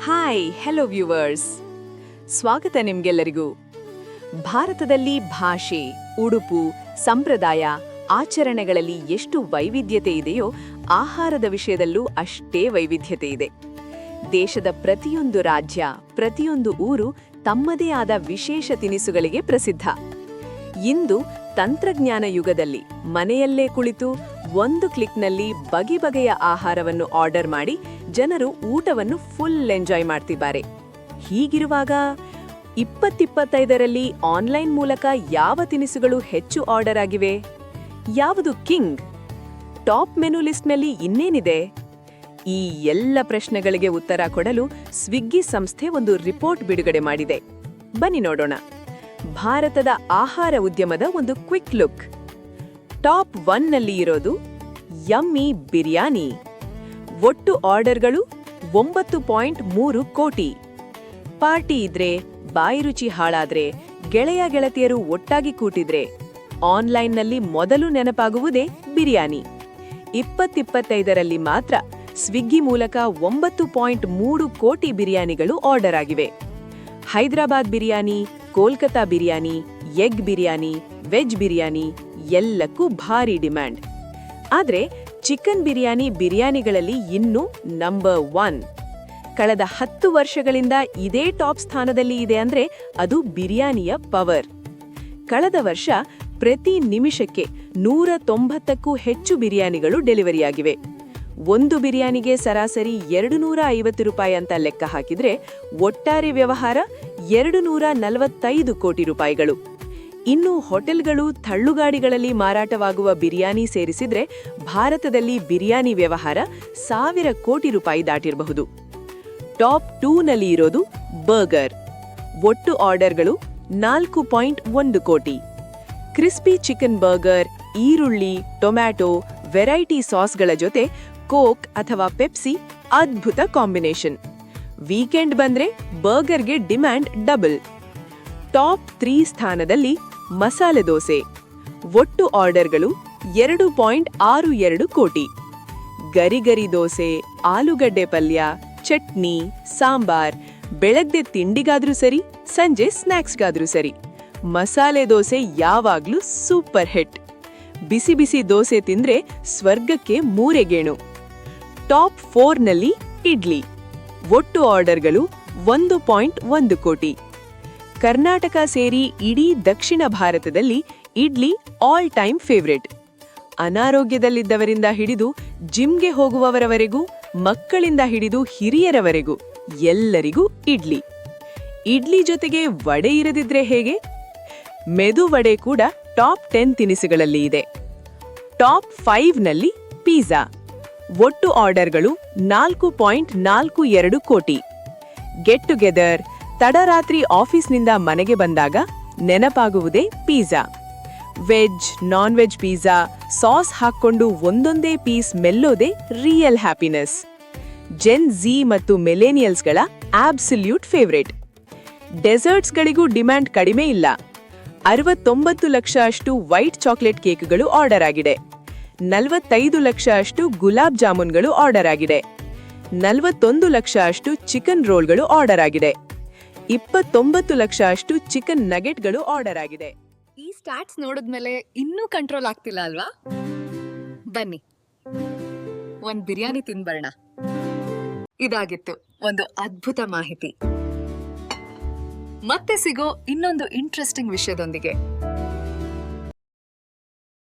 Hi hello viewers, ಸ್ವಾಗತ ನಿಮ್ಗೆಲ್ಲರಿಗೂ. ಭಾರತದಲ್ಲಿ ಭಾಷೆ, ಉಡುಪು, ಸಂಪ್ರದಾಯ, ಆಚರಣೆಗಳಲ್ಲಿ ಎಷ್ಟು ವೈವಿಧ್ಯತೆ ಇದೆಯೋ ಆಹಾರದ ವಿಷಯದಲ್ಲೂ ಅಷ್ಟೇ ವೈವಿಧ್ಯತೆ ಇದೆ. ದೇಶದ ಪ್ರತಿಯೊಂದು ರಾಜ್ಯ, ಪ್ರತಿಯೊಂದು ಊರು ತಮ್ಮದೇ ಆದ ವಿಶೇಷ ತಿನಿಸುಗಳಿಗೆ ಪ್ರಸಿದ್ಧ. ಇಂದು ತಂತ್ರಜ್ಞಾನ ಯುಗದಲ್ಲಿ ಮನೆಯಲ್ಲೇ ಕುಳಿತು ಒಂದು ಕ್ಲಿಕ್ನಲ್ಲಿ ಬಗೆ ಬಗೆಯ ಆಹಾರವನ್ನು ಆರ್ಡರ್ ಮಾಡಿ ಜನರು ಊಟವನ್ನು ಫುಲ್ ಎಂಜಾಯ್ ಮಾಡ್ತಿದ್ದಾರೆ. ಹೀಗಿರುವಾಗ 2025ರಲ್ಲಿ ಆನ್ಲೈನ್ ಮೂಲಕ ಯಾವ ತಿನಿಸುಗಳು ಹೆಚ್ಚು ಆರ್ಡರ್ ಆಗಿವೆ? ಯಾವುದು ಕಿಂಗ್? ಟಾಪ್ ಮೆನು ಲಿಸ್ಟ್ನಲ್ಲಿ ಇನ್ನೇನಿದೆ? ಈ ಎಲ್ಲ ಪ್ರಶ್ನೆಗಳಿಗೆ ಉತ್ತರ ಕೊಡಲು ಸ್ವಿಗ್ಗಿ ಸಂಸ್ಥೆ ಒಂದು ರಿಪೋರ್ಟ್ ಬಿಡುಗಡೆ ಮಾಡಿದೆ. ಬನ್ನಿ ನೋಡೋಣ. ಭಾರತದ ಆಹಾರ ಉದ್ಯಮದ ಒಂದು ಕ್ವಿಕ್ ಲುಕ್. ಟಾಪ್ 1ನಲ್ಲಿ ಇರೋದು ಯಮ್ಮಿ ಬಿರಿಯಾನಿ. ಒಟ್ಟು ಆರ್ಡರ್ಗಳು 9.3 ಕೋಟಿ. ಪಾರ್ಟಿ ಇದ್ರೆ, ಬಾಯಿ ರುಚಿ ಹಾಳಾದ್ರೆ, ಗೆಳೆಯ ಗೆಳತಿಯರು ಒಟ್ಟಾಗಿ ಕೂಟಿದ್ರೆ ಆನ್ಲೈನ್ನಲ್ಲಿ ಮೊದಲು ನೆನಪಾಗುವುದೇ ಬಿರಿಯಾನಿ. 2025ರಲ್ಲಿ ಮಾತ್ರ ಸ್ವಿಗ್ಗಿ ಮೂಲಕ 9.3 ಕೋಟಿ ಬಿರಿಯಾನಿಗಳು ಆರ್ಡರ್ ಆಗಿವೆ. ಹೈದರಾಬಾದ್ ಬಿರಿಯಾನಿ, ಕೋಲ್ಕತಾ ಬಿರಿಯಾನಿ, ಎಗ್ ಬಿರಿಯಾನಿ, ವೆಜ್ ಬಿರಿಯಾನಿ ಎಲ್ಲಕ್ಕೂ ಭಾರಿ ಡಿಮ್ಯಾಂಡ್. ಆದ್ರೆ ಚಿಕನ್ ಬಿರಿಯಾನಿಗಳಲ್ಲಿ ಇನ್ನೂ ನಂಬರ್ 1. ಕಳೆದ 10 ವರ್ಷಗಳಿಂದ ಇದೇ ಟಾಪ್ ಸ್ಥಾನದಲ್ಲಿ ಇದೆ ಅಂದ್ರೆ ಅದು ಬಿರಿಯಾನಿಯ ಪವರ್. ಕಳೆದ ವರ್ಷ ಪ್ರತಿ ನಿಮಿಷಕ್ಕೆ 190ಕ್ಕೂ ಹೆಚ್ಚು ಬಿರಿಯಾನಿಗಳು ಡೆಲಿವರಿಯಾಗಿವೆ. ಒಂದು ಬಿರಿಯಾನಿಗೆ ಸರಾಸರಿ 250 ರೂಪಾಯಿ ಅಂತ ಲೆಕ್ಕ ಹಾಕಿದ್ರೆ ಒಟ್ಟಾರೆ ವ್ಯವಹಾರ 245 ಕೋಟಿ ರೂಪಾಯಿಗಳು. ಇನ್ನು ಹೋಟೆಲ್ಗಳು, ತಳ್ಳುಗಾಡಿಗಳಲ್ಲಿ ಮಾರಾಟವಾಗುವ ಬಿರಿಯಾನಿ ಸೇರಿಸಿದ್ರೆ ಭಾರತದಲ್ಲಿ ಬಿರಿಯಾನಿ ವ್ಯವಹಾರ 1000 ಕೋಟಿ ರೂಪಾಯಿ ದಾಟಿರಬಹುದು. ಟಾಪ್ 2ನಲ್ಲಿ ಇರೋದು ಬರ್ಗರ್. ಒಟ್ಟು ಆರ್ಡರ್ಗಳು 4.1 ಕೋಟಿ. ಕ್ರಿಸ್ಪಿ ಚಿಕನ್ ಬರ್ಗರ್, ಈರುಳ್ಳಿ, ಟೊಮ್ಯಾಟೊ, ವೆರೈಟಿ ಸಾಸ್ಗಳ ಜೊತೆ ಕೋಕ್ ಅಥವಾ ಪೆಪ್ಸಿ ಅದ್ಭುತ ಕಾಂಬಿನೇಷನ್. ವೀಕೆಂಡ್ ಬಂದ್ರೆ ಬರ್ಗರ್ಗೆ ಡಿಮ್ಯಾಂಡ್ ಡಬಲ್. ಟಾಪ್ 3 ಸ್ಥಾನದಲ್ಲಿ ಮಸಾಲೆ ದೋಸೆ. ಒಟ್ಟು ಆರ್ಡರ್ಗಳು 2.62 ಕೋಟಿ. ಗರಿ ದೋಸೆ, ಆಲೂಗಡ್ಡೆ ಪಲ್ಯ, ಚಟ್ನಿ, ಸಾಂಬಾರ್ ಬೆಳಗ್ಗೆ ತಿಂಡಿಗಾದ್ರೂ ಸರಿ, ಸಂಜೆ ಸ್ನ್ಯಾಕ್ಸ್ಗಾದ್ರೂ ಸರಿ, ಮಸಾಲೆ ದೋಸೆ ಯಾವಾಗ್ಲೂ ಸೂಪರ್ ಹಿಟ್. ಬಿಸಿ ಬಿಸಿ ದೋಸೆ ತಿಂದ್ರೆ ಸ್ವರ್ಗಕ್ಕೆ ಮೂರೆಗೇಣು. ಟಾಪ್ 4ನಲ್ಲಿ ಇಡ್ಲಿ. ಒಟ್ಟು ಆರ್ಡರ್ಗಳು 1.1 ಕೋಟಿ. ಕರ್ನಾಟಕ ಸೇರಿ ಇಡೀ ದಕ್ಷಿಣ ಭಾರತದಲ್ಲಿ ಇಡ್ಲಿ ಆಲ್ ಟೈಮ್ ಫೇವ್ರೆಟ್. ಅನಾರೋಗ್ಯದಲ್ಲಿದ್ದವರಿಂದ ಹಿಡಿದು ಜಿಮ್ಗೆ ಹೋಗುವವರವರೆಗೂ, ಮಕ್ಕಳಿಂದ ಹಿಡಿದು ಹಿರಿಯರವರೆಗೂ ಎಲ್ಲರಿಗೂ ಇಡ್ಲಿ. ಇಡ್ಲಿ ಜೊತೆಗೆ ವಡೆ ಇರದಿದ್ರೆ ಹೇಗೆ? ಮೆದು ವಡೆ ಕೂಡ ಟಾಪ್ 10 ತಿನಿಸುಗಳಲ್ಲಿ ಇದೆ. ಟಾಪ್ 5ನಲ್ಲಿ ಪಿಜ್ಜಾ. ಒಟ್ಟು ಆರ್ಡರ್ಗಳು 4.42 ಕೋಟಿ. ಗೆಟ್ ಟುಗೆದರ್, ತಡರಾತ್ರಿ ಆಫೀಸ್ನಿಂದ ಮನೆಗೆ ಬಂದಾಗ ನೆನಪಾಗುವುದೇ pizza. Veg, non veg pizza, sauce ಹಾಕ್ಕೊಂಡು ಒಂದೊಂದೇ ಪೀಸ್ ಮೆಲ್ಲೋದೇ ರಿಯಲ್ ಹ್ಯಾಪಿನೆಸ್. ಜೆನ್ ಝಿ ಮತ್ತು ಮಿಲೇನಿಯಲ್ಸ್ಗಳ ಆಬ್ಸಲ್ಯೂಟ್ ಫೇವ್ರೇಟ್. ಡೆಸರ್ಟ್ಸ್ಗಳಿಗೂ ಡಿಮ್ಯಾಂಡ್ ಕಡಿಮೆ ಇಲ್ಲ. 69 ಲಕ್ಷ ಅಷ್ಟು ವೈಟ್ ಚಾಕ್ಲೇಟ್ ಕೇಕ್ಗಳು ಆರ್ಡರ್ ಆಗಿದೆ. 45 ಲಕ್ಷ ಅಷ್ಟು ಗುಲಾಬ್ ಜಾಮೂನ್ಗಳು ಆರ್ಡರ್ ಆಗಿದೆ. 41 ಲಕ್ಷ ಅಷ್ಟು ಚಿಕನ್ ರೋಲ್ಗಳು ಆರ್ಡರ್ ಆಗಿದೆ. 29 ಲಕ್ಷ ಅಷ್ಟು ಚಿಕನ್ ನಗೆಟ್ಗಳು ಆರ್ಡರ್ ಆಗಿದೆ. ಈ ಸ್ಟಾಟ್ಸ್ ನೋಡಿದ್ಮೇಲೆ ಇನ್ನೂ ಕಂಟ್ರೋಲ್ ಆಗ್ತಿಲ್ಲ ಅಲ್ವಾ? ಬನ್ನಿ ಒಂದ್ ಬಿರಿಯಾನಿ ತಿನ್ಬರೋಣ. ಇದಾಗಿತ್ತು ಒಂದು ಅದ್ಭುತ ಮಾಹಿತಿ. ಮತ್ತೆ ಸಿಗೋ ಇನ್ನೊಂದು ಇಂಟ್ರೆಸ್ಟಿಂಗ್ ವಿಷಯದೊಂದಿಗೆ.